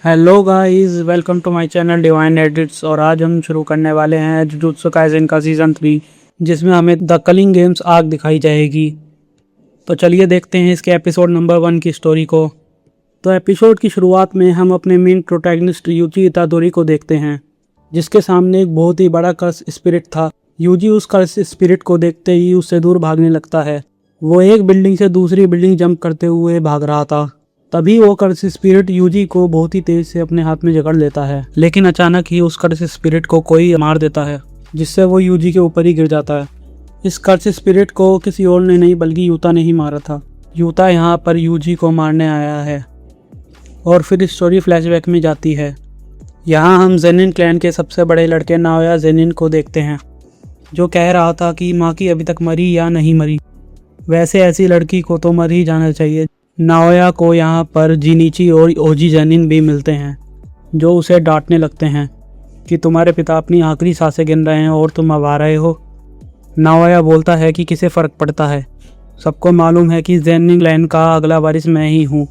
Hello guys, welcome to my channel divine edits. और आज हम शुरू करने वाले हैं जुजुत्सु काइसेन का सीज़न 3, जिसमें हमें द कलिंग गेम्स आर्क दिखाई जाएगी। तो चलिए देखते हैं इसके एपिसोड नंबर 1 की स्टोरी को। तो एपिसोड की शुरुआत में हम अपने मेन प्रोटैगनिस्ट यूजी इतादोरी को देखते हैं, जिसके सामने एक बहुत ही बड़ा कर्स स्पिरिट था। यूजी उस कर्स स्पिरिट को देखते ही उससे दूर भागने लगता है। वो एक बिल्डिंग से दूसरी बिल्डिंग जंप करते हुए भाग रहा था। तभी वो कर्स स्पिरिट यूजी को बहुत ही तेज से अपने हाथ में जकड़ लेता है, लेकिन अचानक ही उस कर्स स्पिरिट को कोई मार देता है, जिससे वो यूजी के ऊपर ही गिर जाता है। इस कर्स स्पिरिट को किसी और ने नहीं बल्कि यूता ने ही मारा था। यूता यहाँ पर यूजी को मारने आया है। और फिर स्टोरी फ्लैशबैक में जाती है। यहाँ हम जेनिन क्लैन के सबसे बड़े लड़के नाओया जेनिन को देखते हैं, जो कह रहा था कि माकी अभी तक मरी या नहीं मरी। वैसे ऐसी लड़की को तो मर ही जाना चाहिए। नाओया को यहाँ पर जिनिची और ओजी जेनिन भी मिलते हैं, जो उसे डांटने लगते हैं कि तुम्हारे पिता अपनी आखिरी सांसें गिन रहे हैं और तुम अब आ रहे हो। नाओया बोलता है कि किसे फ़र्क पड़ता है, सबको मालूम है कि जेनिन क्लैन का अगला वारिस मैं ही हूँ।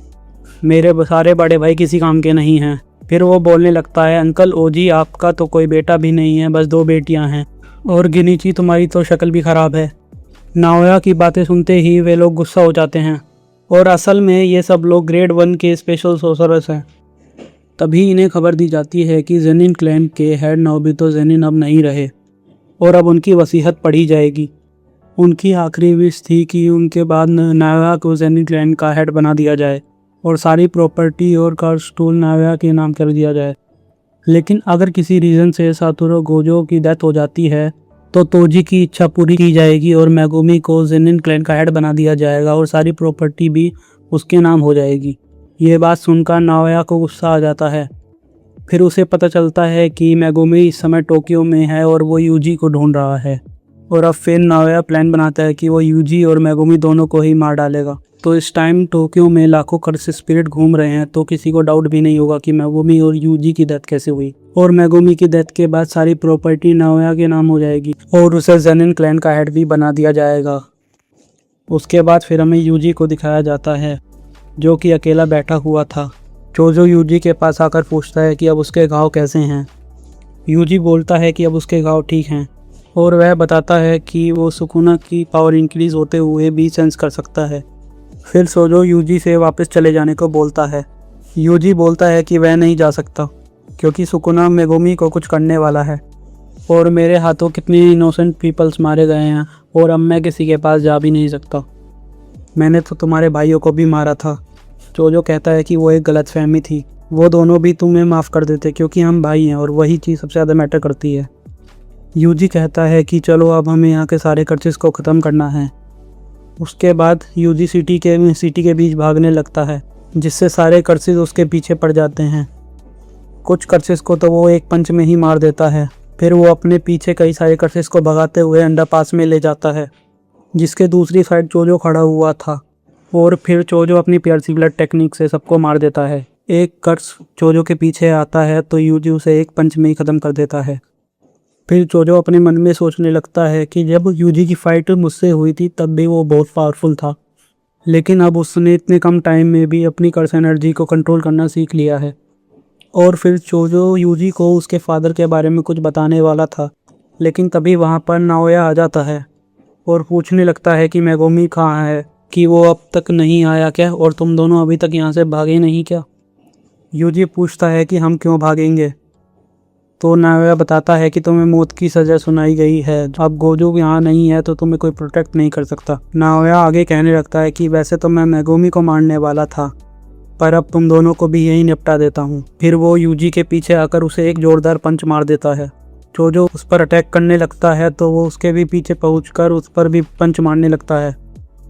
मेरे सारे बड़े भाई किसी काम के नहीं हैं। फिर वो बोलने लगता है, अंकल ओजी, आपका तो कोई बेटा भी नहीं है, बस 2 बेटियाँ हैं। और गिनिची, तुम्हारी तो शक्ल भी ख़राब है। नाओया की बातें सुनते ही वे लोग गुस्सा हो जाते हैं, और असल में ये सब लोग ग्रेड 1 के स्पेशल सोर्सरर्स हैं। तभी इन्हें खबर दी जाती है कि जेनिन क्लैन के हेड नोबितो जेनिन अब नहीं रहे और अब उनकी वसीयत पढ़ी जाएगी। उनकी आखिरी विश थी कि उनके बाद नाओया को जेनिन क्लैन का हेड बना दिया जाए और सारी प्रॉपर्टी और कर्स टूल नाओया के नाम कर दिया जाए। लेकिन अगर किसी रीज़न से सातोरू गोजो की डेथ हो जाती है तो तोजी की इच्छा पूरी की जाएगी और मेगुमी को जेनिन क्लैन का हेड बना दिया जाएगा और सारी प्रॉपर्टी भी उसके नाम हो जाएगी। ये बात सुनकर नाओया को गुस्सा आ जाता है। फिर उसे पता चलता है कि मेगुमी इस समय टोक्यो में है और वो यूजी को ढूंढ रहा है। और अब फिर नाओया प्लान बनाता है कि वो यूजी और मेगुमी दोनों को ही मार डालेगा। तो इस टाइम टोक्यो में लाखों कर्स स्पिरिट घूम रहे हैं, तो किसी को डाउट भी नहीं होगा कि मेगुमी और यूजी की डेथ कैसे हुई। और मेगुमी की डेथ के बाद सारी प्रॉपर्टी नाओया के नाम हो जाएगी और उसे जेनिन क्लैन का हेड भी बना दिया जाएगा। उसके बाद फिर हमें यूजी को दिखाया जाता है, जो कि अकेला बैठा हुआ था। चोजो यूजी के पास आकर पूछता है कि अब उसके घाव कैसे हैं। यूजी बोलता है कि अब उसके घाव ठीक हैं, और वह बताता है कि वो सुकुना की पावर इंक्रीज होते हुए भी सेंस कर सकता है। फिर सोजो यूजी से वापस चले जाने को बोलता है। यूजी बोलता है कि वह नहीं जा सकता, क्योंकि सुकुना मेगुमी को कुछ करने वाला है और मेरे हाथों कितने इनोसेंट पीपल्स मारे गए हैं, और अब मैं किसी के पास जा भी नहीं सकता। मैंने तो तुम्हारे भाइयों को भी मारा था। चोजो कहता है कि वो एक गलतफहमी थी, वो दोनों भी तुम्हें माफ़ कर देते क्योंकि हम भाई हैं और वही चीज़ सबसे ज़्यादा मैटर करती है। यूजी कहता है कि चलो अब हमें यहाँ के सारे कर्सेस को ख़त्म करना है। उसके बाद यूजी सिटी के बीच भागने लगता है, जिससे सारे कर्सेस उसके पीछे पड़ जाते हैं। कुछ कर्सेस को तो वो एक पंच में ही मार देता है। फिर वो अपने पीछे कई सारे कर्सेस को भगाते हुए अंडरपास में ले जाता है, जिसके दूसरी साइड चोजो खड़ा हुआ था। और फिर चोजो अपनी पियर्सी ब्लड टेक्निक से सबको मार देता है। एक कर्स चोजो के पीछे आता है तो यूजी उसे एक पंच में ही ख़त्म कर देता है। फिर चोजो अपने मन में सोचने लगता है कि जब यूजी की फ़ाइट मुझसे हुई थी तब भी वो बहुत पावरफुल था, लेकिन अब उसने इतने कम टाइम में भी अपनी कर्स एनर्जी को कंट्रोल करना सीख लिया है। और फिर चोजो यूजी को उसके फादर के बारे में कुछ बताने वाला था, लेकिन तभी वहाँ पर नाओया आ जाता है और पूछने लगता है कि मेगुमी कहाँ है, कि वो अब तक नहीं आया क्या, और तुम दोनों अभी तक यहाँ से भागे नहीं क्या। यूजी पूछता है कि हम क्यों भागेंगे। तो नाओया बताता है कि तुम्हें मौत की सज़ा सुनाई गई है, अब गोजो यहाँ नहीं है तो तुम्हें कोई प्रोटेक्ट नहीं कर सकता। नाओया आगे कहने लगता है कि वैसे तो मैं मेगुमी को मारने वाला था, पर अब तुम दोनों को भी यही निपटा देता हूँ। फिर वो यूजी के पीछे आकर उसे एक जोरदार पंच मार देता है। चोजो उस पर अटैक करने लगता है तो वो उसके भी पीछे पहुंचकर उस पर भी पंच मारने लगता है।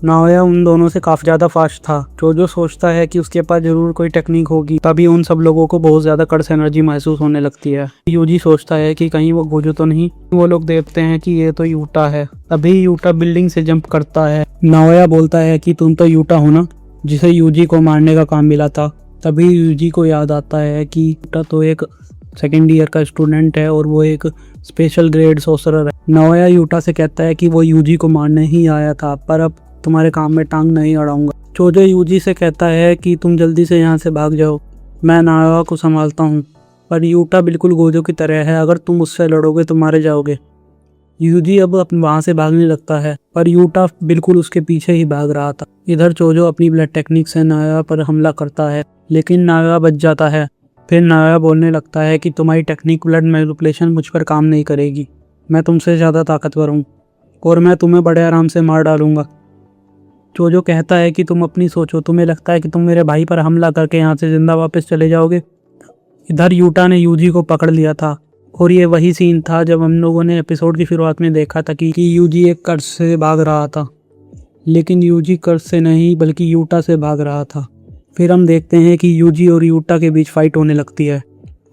नाओया उन दोनों से काफ़ी ज़्यादा फास्ट था। चोजो सोचता है कि उसके पास ज़रूर कोई टेक्निक होगी, तभी उन सब लोगों को बहुत ज़्यादा कर्स एनर्जी महसूस होने लगती है। यूजी सोचता है कि कहीं वो गोजो तो नहीं। वो लोग देखते हैं कि ये तो यूटा है। तभी यूटा बिल्डिंग से जंप करता है। नाओया बोलता है कि तुम तो यूटा हो ना, जिसे यूजी को मारने का काम मिला था। तभी यूजी को याद आता है कि यूटा तो एक सेकेंड ईयर का स्टूडेंट है और वो एक स्पेशल ग्रेड सोर्सरर है। नाओया यूटा से कहता है कि वो यूजी को मारने ही आया था, पर अब तुम्हारे काम में टांग नहीं अड़ाऊंगा। चोजो यूजी से कहता है कि तुम जल्दी से यहाँ से भाग जाओ, मैं नायाबा को संभालता हूँ। पर यूटा बिल्कुल गोजो की तरह है, अगर तुम उससे लड़ोगे तो मारे जाओगे। यूजी अब वहाँ से भागने लगता है, पर यूटा बिल्कुल उसके पीछे ही भाग रहा था। इधर चोजो अपनी ब्लड टेक्निक से नायाबा पर हमला करता है, लेकिन नायाबा बच जाता है। फिर नायाबा बोलने लगता है कि तुम्हारी टेक्निक ब्लड मैनिपुलेशन मुझ पर काम नहीं करेगी। मैं तुमसे ज़्यादा ताकतवर हूँ और मैं तुम्हें बड़े आराम से मार डालूंगा। चोजो कहता है कि तुम अपनी सोचो, तुम्हें लगता है कि तुम मेरे भाई पर हमला करके यहाँ से जिंदा वापस चले जाओगे। इधर यूटा ने यूजी को पकड़ लिया था और ये वही सीन था जब हम लोगों ने एपिसोड की शुरुआत में देखा था कि यूजी एक कर्ज से भाग रहा था, लेकिन यूजी कर्ज से नहीं बल्कि यूटा से भाग रहा था। फिर हम देखते हैं कि यूजी और यूटा के बीच फाइट होने लगती है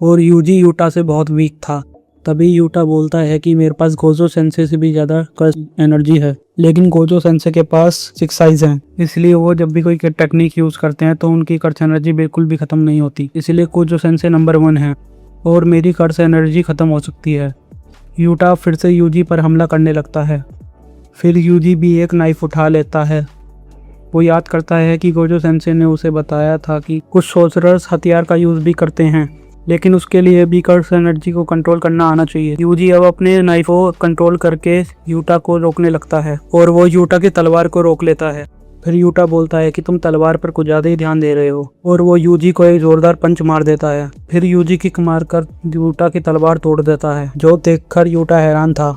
और यूजी यूटा से बहुत वीक था। तभी यूटा बोलता है कि मेरे पास गोजो सेंसे से भी ज़्यादा कर्ज एनर्जी है, लेकिन गोजो सेंसे के पास 6 साइज हैं, इसलिए वो जब भी कोई टेक्निक यूज़ करते हैं तो उनकी कर्ज एनर्जी बिल्कुल भी ख़त्म नहीं होती। इसलिए गोजो सेंसे नंबर 1 है और मेरी कर्ज एनर्जी ख़त्म हो सकती है। यूटा फिर से यूजी पर हमला करने लगता है। फिर यूजी भी एक नाइफ उठा लेता है। वो याद करता है कि गोजो सेंसे ने उसे बताया था कि कुछ सोर्सरर्स हथियार का यूज़ भी करते हैं, लेकिन उसके लिए भी कर्ज एनर्जी को कंट्रोल करना आना चाहिए। यूजी अब अपने नाइफ को कंट्रोल करके यूटा को रोकने लगता है और वो यूटा की तलवार को रोक लेता है। फिर यूटा बोलता है कि तुम तलवार पर कुछ ज़्यादा ही ध्यान दे रहे हो और वो यूजी को एक जोरदार पंच मार देता है। फिर यूजी किक मारकर यूटा की तलवार तोड़ देता है, जो देखकर यूटा हैरान था।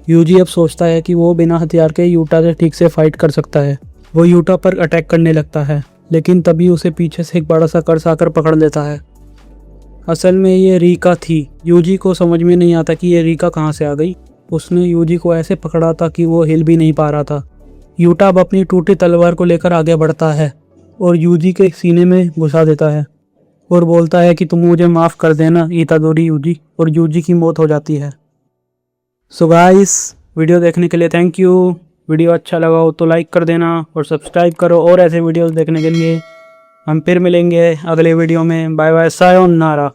यूजी अब सोचता है कि वो बिना हथियार के यूटा से ठीक से फाइट कर सकता है। वो यूटा पर अटैक करने लगता है, लेकिन तभी उसे पीछे से एक बड़ा सा कर्स आकर पकड़ लेता है। असल में ये रीका थी। यूजी को समझ में नहीं आता कि ये रीका कहाँ से आ गई। उसने यूजी को ऐसे पकड़ा था कि वो हिल भी नहीं पा रहा था। यूटा अब अपनी टूटी तलवार को लेकर आगे बढ़ता है और यूजी के सीने में घुसा देता है और बोलता है कि तुम मुझे माफ़ कर देना इतादोरी यूजी, और यूजी की मौत हो जाती है। सो गाइस, वीडियो देखने के लिए थैंक यू। वीडियो अच्छा लगा हो तो लाइक कर देना और सब्सक्राइब करो और ऐसे वीडियोस देखने के लिए। हम फिर मिलेंगे अगले वीडियो में। Bye bye, sayonara.